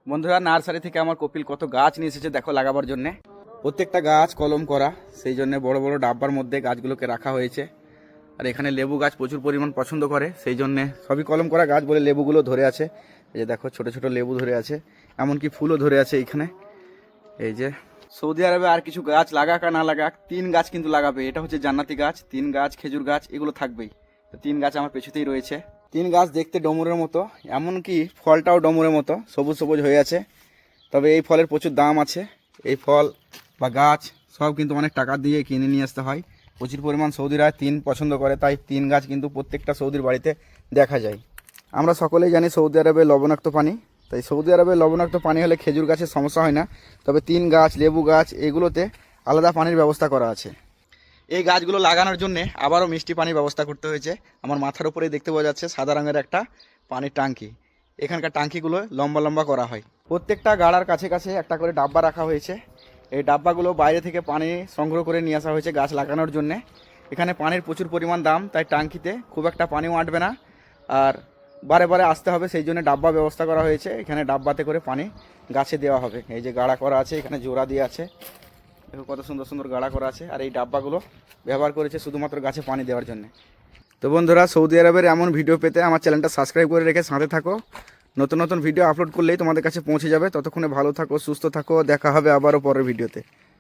বন্ধুরা নার্সারি থেকে আমার কপিল কত গাছ নিয়ে এসেছে দেখো লাগাবার জন্য। প্রত্যেকটা গাছ কলম করা, সেই জন্য বড় বড় ডাব্বার মধ্যে গাছগুলোকে রাখা হয়েছে। আর এখানে লেবু গাছ প্রচুর পরিমাণ পছন্দ করে, সেই জন্য সবই কলম করা গাছ বলে লেবুগুলো ধরে আছে। এই যে দেখো ছোট ছোট লেবু ধরে আছে, এমনকি ফুলও ধরে আছে এইখানে। এই যে সৌদি আরবে আর কিছু গাছ লাগাক আর না লাগাক, 3 গাছ কিন্তু লাগাবে। এটা হচ্ছে জান্নাতি গাছ, 3 গাছ খেজুর গাছ এগুলো থাকবেই। তো 3 গাছ আমার পেছুতেই রয়েছে। 3 গাছ দেখতে ডমুরের মতো, এমনকি ফলটাও ডমুরের মতো সবুজ সবুজ হয়ে আছে। তবে এই ফলের প্রচুর দাম আছে। এই ফল বা গাছ সব কিন্তু অনেক টাকা দিয়ে কিনে নিয়ে আসতে হয়। প্রচুর পরিমাণ সৌদিরা 3 পছন্দ করে, তাই 3 গাছ কিন্তু প্রত্যেকটা সৌদির বাড়িতে দেখা যায়। আমরা সকলেই জানি সৌদি আরবে লবণাক্ত পানি, তাই সৌদি আরবে লবণাক্ত পানি হলে খেজুর গাছের সমস্যা হয় না। তবে 3 গাছ লেবু গাছ এগুলোতে আলাদা পানির ব্যবস্থা করা আছে। এই গাছগুলো লাগানোর জন্য আবারও মিষ্টি পানির ব্যবস্থা করতে হয়েছে। আমার মাথার উপরেই দেখতে পাওয়া যাচ্ছে সাদা রঙের একটা পানির ট্যাঙ্কি। এখানকার ট্যাঙ্কিগুলো লম্বা লম্বা করা হয়। প্রত্যেকটা গাড়ার কাছে কাছে একটা করে ডাব্বা রাখা হয়েছে। এই ডাব্বাগুলো বাইরে থেকে পানি সংগ্রহ করে নিয়ে আসা হয়েছে গাছ লাগানোর জন্য। এখানে পানির প্রচুর পরিমাণ দাম, তাই ট্যাঙ্কিতে খুব একটা পানিও আঁটবে না, আর বারে বারে আসতে হবে, সেই জন্য ডাব্বা ব্যবস্থা করা হয়েছে। এখানে ডাব্বাতে করে পানি গাছে দেওয়া হবে। এই যে গাড়া করা আছে, এখানে জোড়া দিয়ে আছে, দেখো কত সুন্দর সুন্দর গাড়া করা আছে। আর এই ডাব্বাগুলো ব্যবহার করেছে শুধুমাত্র গাছে পানি দেওয়ার জন্য। তো বন্ধুরা, সৌদি আরবের এমন ভিডিও পেতে আমার চ্যানেলটা সাবস্ক্রাইব করে রেখে সাথে থাকো। নতুন নতুন ভিডিও আপলোড করলেই তোমাদের কাছে পৌঁছে যাবে। ততক্ষণে ভালো থাকো, সুস্থ থাকো, দেখা হবে আবারও পরের ভিডিওতে।